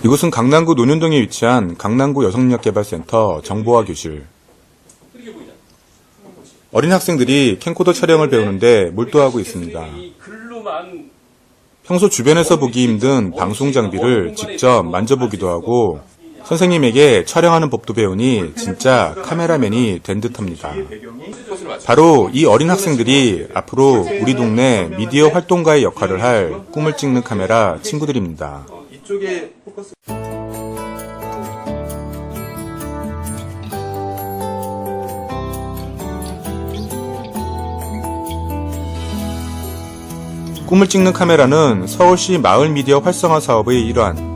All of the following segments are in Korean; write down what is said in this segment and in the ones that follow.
이곳은 강남구 논현동에 위치한 강남구 여성력개발센터 정보화 교실. 어린 학생들이 캠코더 촬영을 배우는데 몰두하고 있습니다. 평소 주변에서 보기 힘든 방송 장비를 직접 만져보기도 하고 선생님에게 촬영하는 법도 배우니 진짜 카메라맨이 된 듯합니다. 바로 이 어린 학생들이 앞으로 우리 동네 미디어 활동가의 역할을 할 꿈을 찍는 카메라 친구들입니다. 이쪽에 포커스. 꿈을 찍는 카메라는 서울시 마을 미디어 활성화 사업의 일환.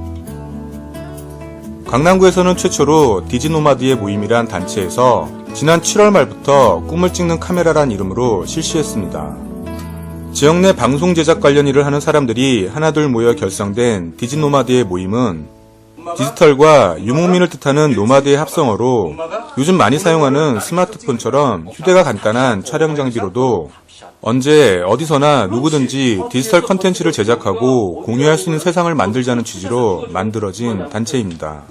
강남구에서는 최초로 디지노마드의 모임이란 단체에서 지난 7월 말부터 꿈을 찍는 카메라란 이름으로 실시했습니다. 지역 내 방송 제작 관련 일을 하는 사람들이 하나둘 모여 결성된 디지노마드의 모임은 디지털과 유목민을 뜻하는 노마드의 합성어로 요즘 많이 사용하는 스마트폰처럼 휴대가 간단한 촬영 장비로도 언제 어디서나 누구든지 디지털 컨텐츠를 제작하고 공유할 수 있는 세상을 만들자는 취지로 만들어진 단체입니다.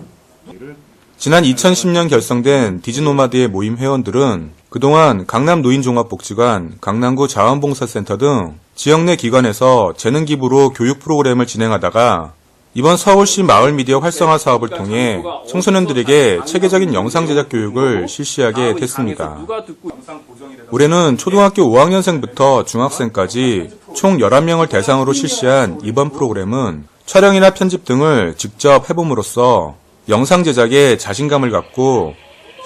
지난 2010년 결성된 디지노마드의 모임 회원들은 그동안 강남 노인종합복지관, 강남구 자원봉사센터 등 지역 내 기관에서 재능 기부로 교육 프로그램을 진행하다가 이번 서울시 마을 미디어 활성화 사업을 통해 청소년들에게 체계적인 영상 제작 교육을 실시하게 됐습니다. 올해는 초등학교 5학년생부터 중학생까지 총 11명을 대상으로 실시한 이번 프로그램은 촬영이나 편집 등을 직접 해봄으로써 영상 제작에 자신감을 갖고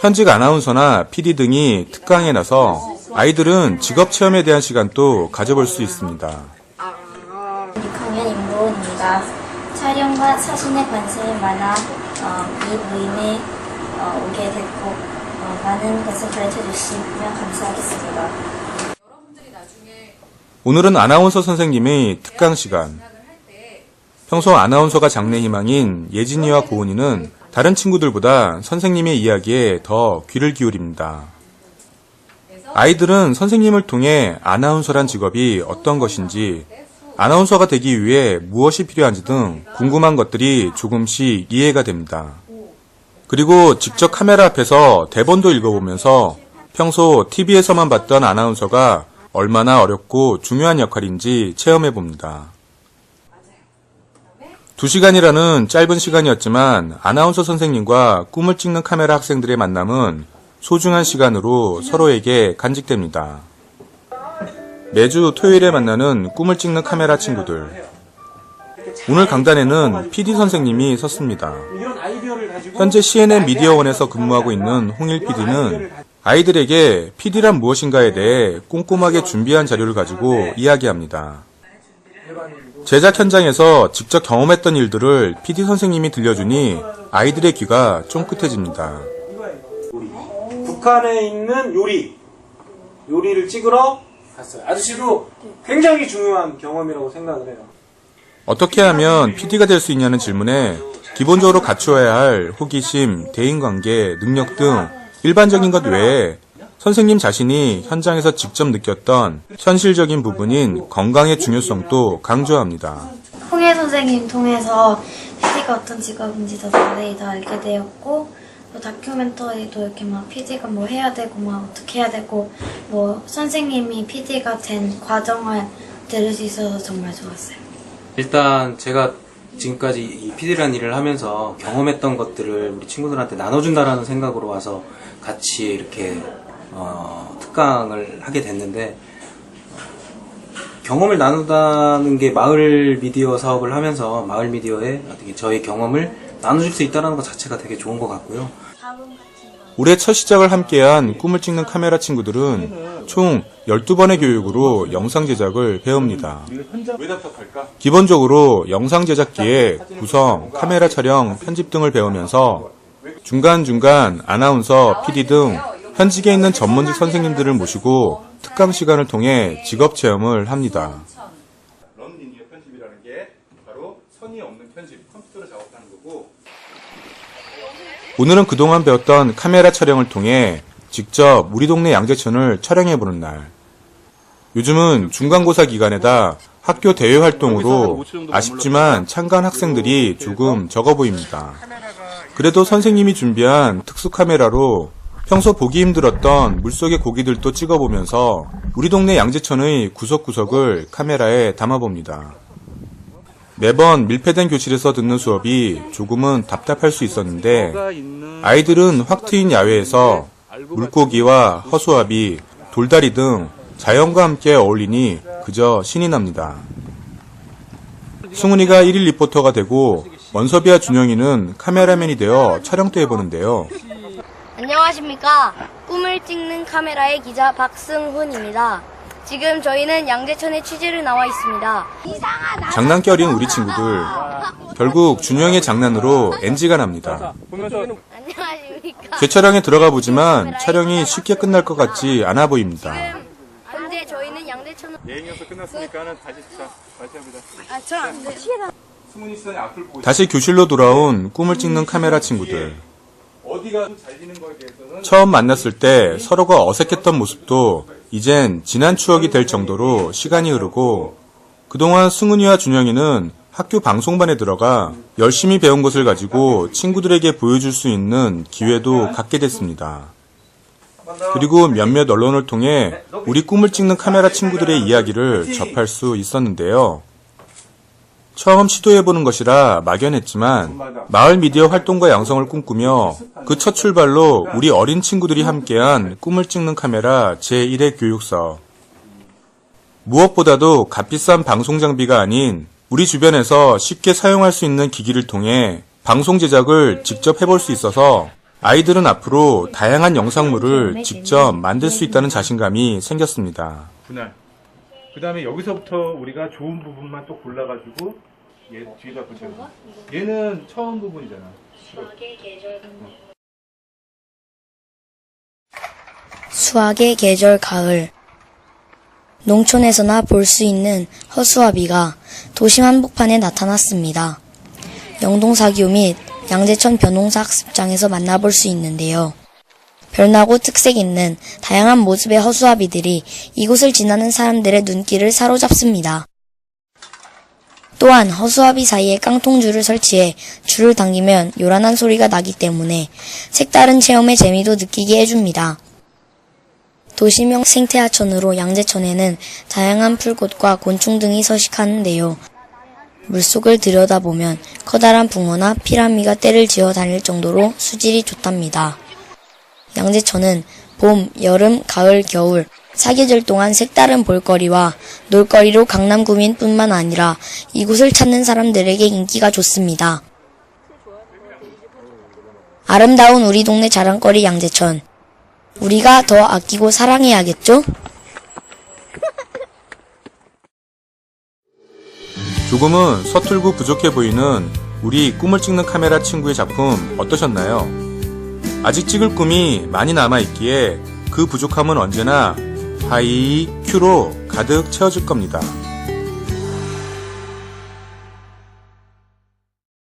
현직 아나운서나 PD 등이 특강에 나서 아이들은 직업 체험에 대한 시간도 가져볼 수 있습니다. 6학년 임도은입니다. 촬영과 사진에 관심이 많아 이 모임에 오게 됐고 많은 것을 가르쳐 주시면 감사하겠습니다. 오늘은 아나운서 선생님의 특강 시간. 평소 아나운서가 장래 희망인 예진이와 고은이는 다른 친구들보다 선생님의 이야기에 더 귀를 기울입니다. 아이들은 선생님을 통해 아나운서란 직업이 어떤 것인지, 아나운서가 되기 위해 무엇이 필요한지 등 궁금한 것들이 조금씩 이해가 됩니다. 그리고 직접 카메라 앞에서 대본도 읽어보면서 평소 TV에서만 봤던 아나운서가 얼마나 어렵고 중요한 역할인지 체험해봅니다. 2시간이라는 짧은 시간이었지만 아나운서 선생님과 꿈을 찍는 카메라 학생들의 만남은 소중한 시간으로 서로에게 간직됩니다. 매주 토요일에 만나는 꿈을 찍는 카메라 친구들. 오늘 강단에는 PD 선생님이 섰습니다. 현재 CNN 미디어원에서 근무하고 있는 홍일 PD는 아이들에게 PD란 무엇인가에 대해 꼼꼼하게 준비한 자료를 가지고 이야기합니다. 제작 현장에서 직접 경험했던 일들을 PD 선생님이 들려주니 아이들의 귀가 쫑긋해집니다. 북한에 있는 요리를 찍으러 갔어요. 아저씨도 굉장히 중요한 경험이라고 생각을 해요. 어떻게 하면 PD가 될 수 있냐는 질문에 기본적으로 갖추어야 할 호기심, 대인관계, 능력 등 일반적인 것 외에 선생님 자신이 현장에서 직접 느꼈던 현실적인 부분인 건강의 중요성도 강조합니다. 홍일 선생님 통해서 PD가 어떤 직업인지 더 자세히 더 알게 되었고 또 다큐멘터리도 이렇게 막 PD가 뭐 해야 되고 막 어떻게 해야 되고 뭐 선생님이 PD가 된 과정을 들을 수 있어서 정말 좋았어요. 일단 제가 지금까지 이 PD라는 일을 하면서 경험했던 것들을 우리 친구들한테 나눠준다라는 생각으로 와서 같이 이렇게 특강을 하게 됐는데 경험을 나눈다는 게 마을 미디어 사업을 하면서 마을 미디어에 어떻게 저희 경험을 나눠줄 수 있다는 것 자체가 되게 좋은 것 같고요. 올해 첫 시작을 함께한 꿈을 찍는 카메라 친구들은 총 12번의 교육으로 영상 제작을 배웁니다. 기본적으로 영상 제작기의 구성, 카메라 촬영, 편집 등을 배우면서 중간중간 아나운서, PD 등 현직에 있는 전문직 선생님들을 모시고 특강 시간을 통해 직업 체험을 합니다. 런리니어 편집이라는 게 바로 선이 없는 편집, 컴퓨터로 작업하는 거고 오늘은 그동안 배웠던 카메라 촬영을 통해 직접 우리 동네 양재천을 촬영해보는 날. 요즘은 중간고사 기간에다 학교 대회 활동으로 아쉽지만 참가한 학생들이 조금 적어 보입니다. 그래도 선생님이 준비한 특수 카메라로 평소 보기 힘들었던 물속의 고기들도 찍어보면서 우리 동네 양재천의 구석구석을 카메라에 담아봅니다. 매번 밀폐된 교실에서 듣는 수업이 조금은 답답할 수 있었는데 아이들은 확 트인 야외에서 물고기와 허수아비, 돌다리 등 자연과 함께 어울리니 그저 신이 납니다. 승훈이가 1일 리포터가 되고 원섭이와 준영이는 카메라맨이 되어 촬영도 해보는데요. 안녕하십니까. 꿈을 찍는 카메라의 기자 박승훈입니다. 지금 저희는 양재천에 취재를 나와 있습니다. 장난기 어린 우리 친구들. 결국 준영의 장난으로 NG가 납니다. 안녕하십니까. 재촬영에 들어가 보지만 촬영이 쉽게 끝날 것 같지 않아 보입니다. 현재 저희는 양재천. 예행연수 끝났으니까는 다시 해보자. 저안 돼요. 다시 교실로 돌아온 꿈을 찍는 카메라 친구들. 처음 만났을 때 서로가 어색했던 모습도 이젠 지난 추억이 될 정도로 시간이 흐르고 그동안 승훈이와 준영이는 학교 방송반에 들어가 열심히 배운 것을 가지고 친구들에게 보여줄 수 있는 기회도 갖게 됐습니다. 그리고 몇몇 언론을 통해 우리 꿈을 찍는 카메라 친구들의 이야기를 접할 수 있었는데요. 처음 시도해보는 것이라 막연했지만 마을 미디어 활동과 양성을 꿈꾸며 그 첫 출발로 우리 어린 친구들이 함께한 꿈을 찍는 카메라 제1회 교육서. 무엇보다도 값비싼 방송 장비가 아닌 우리 주변에서 쉽게 사용할 수 있는 기기를 통해 방송 제작을 직접 해볼 수 있어서 아이들은 앞으로 다양한 영상물을 직접 만들 수 있다는 자신감이 생겼습니다. 분할. 그 다음에 여기서부터 우리가 좋은 부분만 또 골라가지고 얘 뒤에다 붙여요. 얘는 처음 부분이잖아. 수학의 계절 가을. 농촌에서나 볼 수 있는 허수아비가 도심 한복판에 나타났습니다. 영동사교 및 양재천 벼농사 학습장에서 만나볼 수 있는데요. 별나고 특색 있는 다양한 모습의 허수아비들이 이곳을 지나는 사람들의 눈길을 사로잡습니다. 또한 허수아비 사이에 깡통줄을 설치해 줄을 당기면 요란한 소리가 나기 때문에 색다른 체험의 재미도 느끼게 해줍니다. 도시명 생태하천으로 양재천에는 다양한 풀꽃과 곤충 등이 서식하는데요. 물속을 들여다보면 커다란 붕어나 피라미가 떼를 지어 다닐 정도로 수질이 좋답니다. 양재천은 봄, 여름, 가을, 겨울 4계절 동안 색다른 볼거리와 놀거리로 강남 구민뿐만 아니라 이곳을 찾는 사람들에게 인기가 좋습니다. 아름다운 우리 동네 자랑거리 양재천. 우리가 더 아끼고 사랑해야겠죠? 조금은 서툴고 부족해 보이는 우리 꿈을 찍는 카메라 친구의 작품 어떠셨나요? 아직 찍을 꿈이 많이 남아있기에 그 부족함은 언제나 하이 큐로 가득 채워질 겁니다.